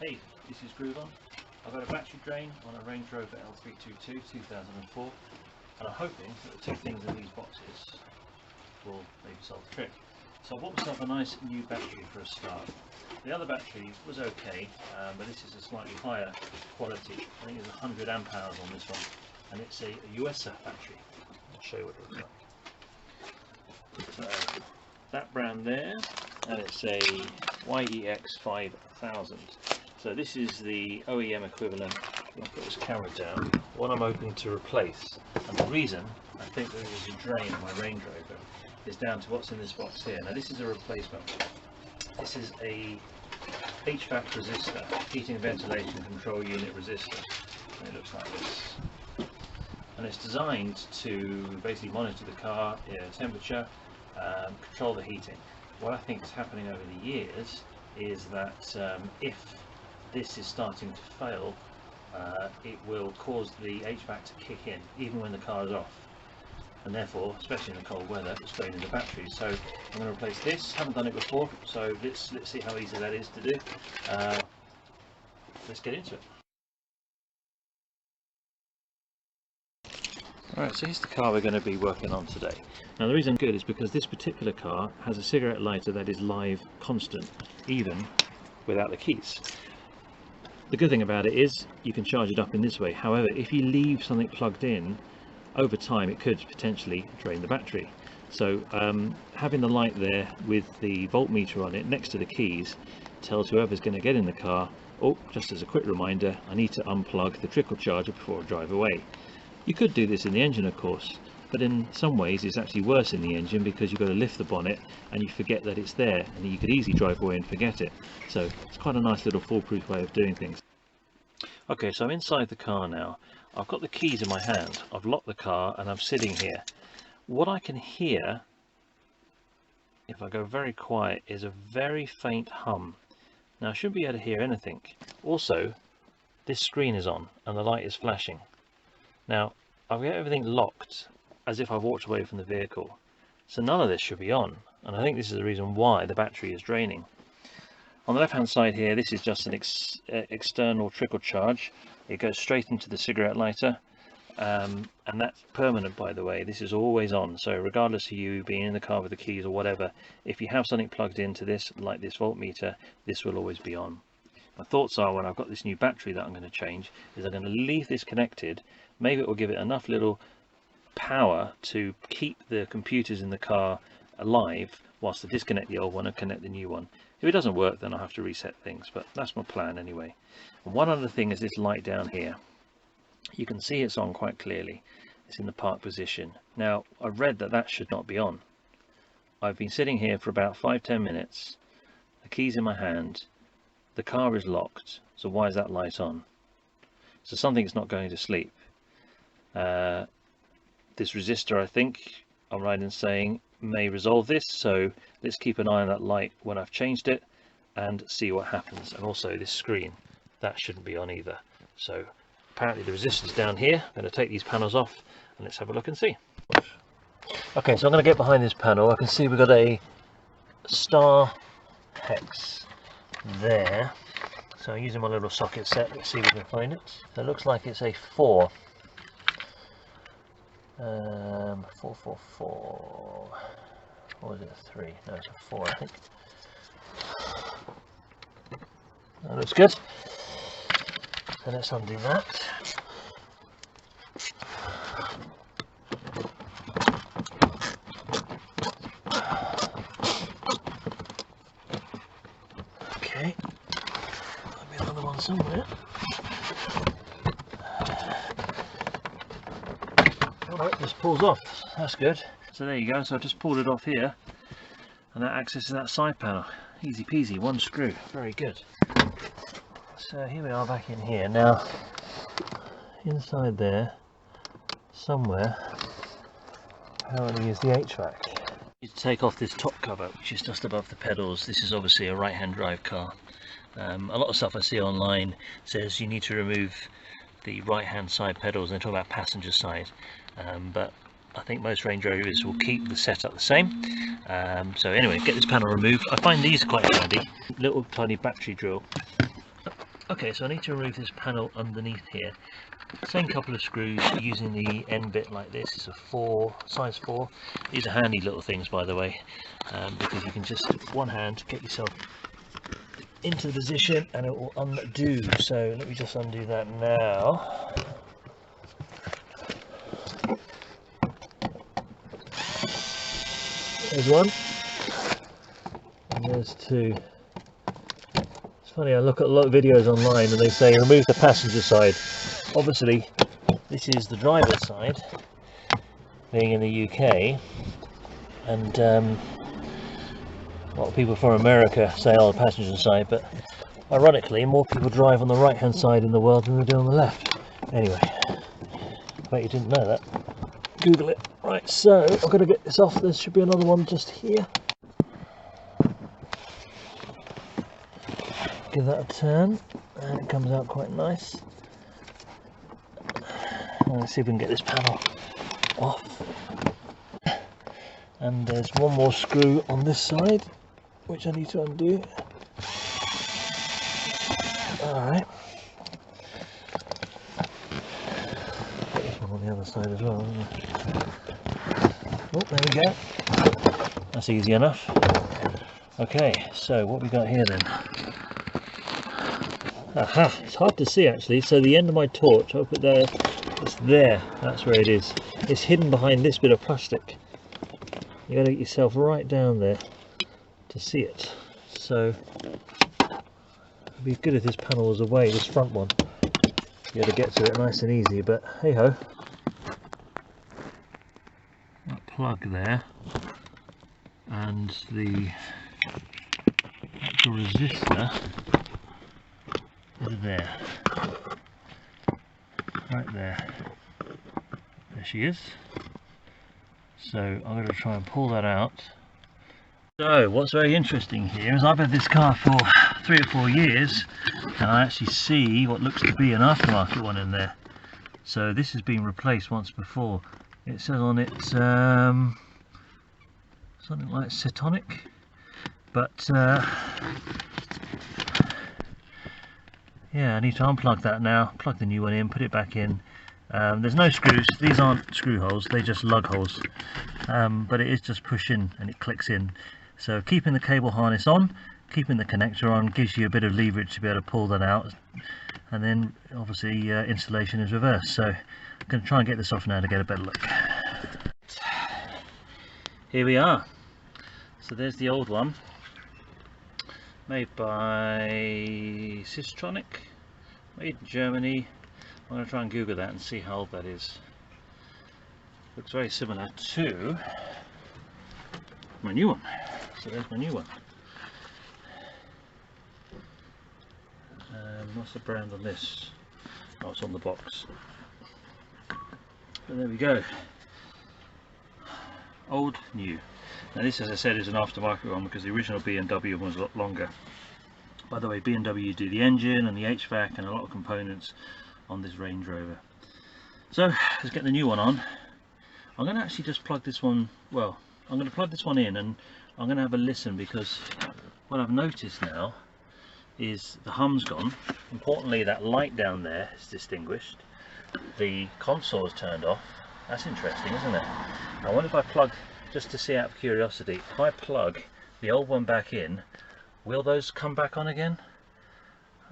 Hey, this is Groovon. I've got a battery drain on a Range Rover L322 2004, and I'm hoping that the two things in these boxes will maybe solve the trick. So I bought myself a nice new battery for a start. The other battery was okay, but this is a slightly higher quality. I think it's 100 amp hours on this one, and it's a USA battery. I'll show you what it looks like. So that brand there, and it's a YEX 5000. So this is the OEM equivalent. I'll put this camera down. What I'm hoping to replace, and the reason I think there is a drain on my Range Rover is down to what's in this box here. Now this is a replacement. This is a HVAC resistor, heating and ventilation control unit resistor. And it looks like this. And it's designed to basically monitor the car temperature, control the heating. What I think is happening over the years is that if this is starting to fail, it will cause the HVAC to kick in even when the car is off, and therefore, especially in the cold weather, it's draining the battery. So I'm going to replace this. Haven't done it before, so let's see how easy that is to do. Let's get into it. Alright, so here's the car we're going to be working on today. Now the reason good is because this particular car has a cigarette lighter that is live constant, even without the keys. The good thing about it is you can charge it up in this way. However, if you leave something plugged in, over time it could potentially drain the battery. So having the light there with the voltmeter on it next to the keys tells whoever's going to get in the car, oh, just as a quick reminder, I need to unplug the trickle charger before I drive away. You could do this in the engine, of course, but in some ways it's actually worse in the engine because you've got to lift the bonnet and you forget that it's there, and you could easily drive away and forget it. So it's quite a nice little foolproof way of doing things. Okay, so I'm inside the car now. I've got the keys in my hand, I've locked the car, and I'm sitting here. What I can hear, if I go very quiet, is a very faint hum. Now I shouldn't be able to hear anything. Also, this screen is on and the light is flashing. Now, I've got everything locked as if I've walked away from the vehicle, so none of this should be on, and I think this is the reason why the battery is draining. On the left hand side here, this is just an external trickle charge. It goes straight into the cigarette lighter, and that's permanent, by the way. This is always on, so regardless of you being in the car with the keys or whatever, if you have something plugged into this, like this voltmeter, this will always be on. My thoughts are, when I've got this new battery that I'm going to change, is I'm going to leave this connected. Maybe it will give it enough little power to keep the computers in the car alive whilst I disconnect the old one and connect the new one. If it doesn't work, then I'll have to reset things, but that's my plan anyway. And one other thing is this light down here. You can see it's on quite clearly. It's in the park position. Now, I've read that that should not be on. I've been sitting here for about 5-10 minutes, the keys in my hand, the car is locked, so why is that light on? So something's not going to sleep. This resistor, I think I'm right in saying, may resolve this, so let's keep an eye on that light when I've changed it and see what happens. And also this screen, that shouldn't be on either. So apparently the resistor's down here. I'm going to take these panels off and let's have a look and see. Okay, so I'm going to get behind this panel. I can see we've got a star hex there. So using my little socket set, let's see if we can find it. So it looks like it's a 4. 444. Or was it a 3? No, it's a 4, I think. That looks good. So let's undo that. Okay. There'll be another one somewhere. Alright, this pulls off. That's good. So there you go. So I just pulled it off here, and that accesses that side panel. Easy peasy, one screw. Very good. So here we are back in here. Now, inside there, somewhere, apparently is the HVAC. You take off this top cover, which is just above the pedals. This is obviously a right-hand drive car. A lot of stuff I see online says you need to remove the right-hand side pedals, and they talk about passenger side. But I think most Range Rovers will keep the setup the same. So anyway, get this panel removed. I find these quite handy. Little tiny battery drill Okay, so I need to remove this panel underneath here. Same couple of screws using the end bit like this. It's a size 4. These are handy little things, by the way, because you can just with one hand get yourself into the position and it will undo. So let me just undo that now. There's one, and there's two. It's funny, I look at a lot of videos online and they say remove the passenger side. Obviously this is the driver's side, being in the UK, and a lot of people from America say on the passenger side, but ironically more people drive on the right hand side in the world than they do on the left. Anyway, I bet you didn't know that. Google it. Right, so I'm going to get this off. There should be another one just here. Give that a turn and it comes out quite nice. Let's see if we can get this panel off. And there's one more screw on this side which I need to undo. Alright. Put this one on the other side as well, isn't it? Oh, there we go. That's easy enough. Okay, so what we got here then? Aha, it's hard to see actually. So the end of my torch, I'll put there, it's there, that's where it is. It's hidden behind this bit of plastic. You gotta get yourself right down there to see it. So it'd be good if this panel was away, this front one. You gotta get to it nice and easy, but hey ho. That plug there and the actual resistor is there, right there. There she is. So I'm going to try and pull that out. So what's very interesting here is I've had this car for 3 or 4 years and I actually see what looks to be an aftermarket one in there. So this has been replaced once before. It says on it something like Cetonic, but yeah, I need to unplug that now, plug the new one in, put it back in. There's no screws, these aren't screw holes, they're just lug holes, but it is just push in and it clicks in. So keeping the cable harness on, keeping the connector on gives you a bit of leverage to be able to pull that out, and then obviously installation is reversed. So I'm going to try and get this off now to get a better look. Here we are. So there's the old one, made by Sistronic, made in Germany. I'm going to try and Google that and see how old that is. Looks very similar to my new one. So there's my new one. What's the brand on this? Oh, it's on the box. But there we go. Old, new. Now this, as I said, is an aftermarket one because the original BMW one was a lot longer. By the way, BMW do the engine and the HVAC and a lot of components on this Range Rover. So let's get the new one on. I'm going to actually just plug this one, well, I'm going to plug this one in and I'm going to have a listen, because what I've noticed now is the hum's gone. Importantly, that light down there is distinguished. The console is turned off. That's interesting, isn't it? I wonder if I plug, just to see out of curiosity, if I plug the old one back in, will those come back on again?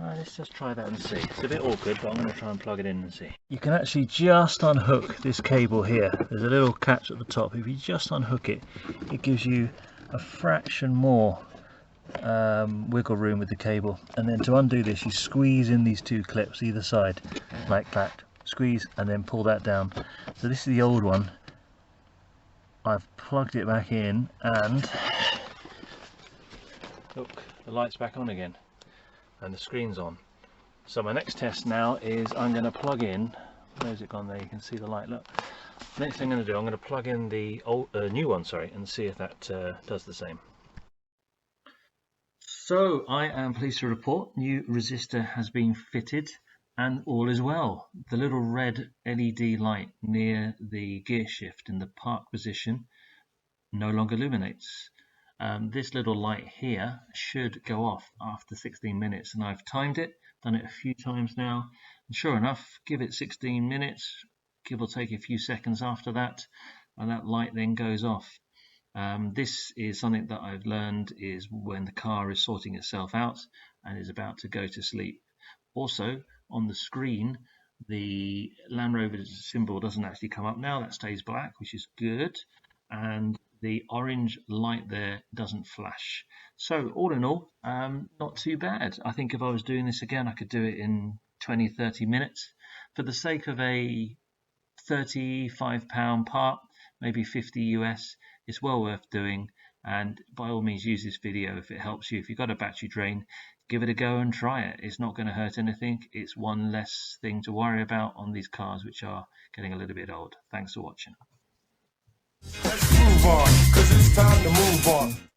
Let's just try that and see. It's a bit awkward, but I'm going to try and plug it in and see. You can actually just unhook this cable here. There's a little catch at the top. If you just unhook it, it gives you a fraction more wiggle room with the cable. And then to undo this, you squeeze in these 2 clips either side, like that. Squeeze and then pull that down. So this is the old one. I've plugged it back in and look, the light's back on again. And the screen's on. So my next test now is I'm going to plug in, where's it gone there, you can see the light, look. Next thing I'm going to do, I'm going to plug in the old, new one, sorry, and see if that does the same. So I am pleased to report new resistor has been fitted and all is well. The little red LED light near the gear shift in the park position no longer illuminates. This little light here should go off after 16 minutes, and I've timed it Done it a few times now, and sure enough, give it 16 minutes, give or take a few seconds after that, and that light then goes off. This is something that I've learned is when the car is sorting itself out and is about to go to sleep. Also, on the screen, the Land Rover symbol doesn't actually come up now, that stays black, which is good, and the orange light there doesn't flash. So all in all, not too bad. I think if I was doing this again, I could do it in 20-30 minutes. For the sake of a £35 part, maybe 50 US, it's well worth doing. And by all means, use this video if it helps you. If you've got a battery drain, give it a go and try it. It's not going to hurt anything. It's one less thing to worry about on these cars which are getting a little bit old. Thanks for watching. Let's move on, 'cause it's time to move on.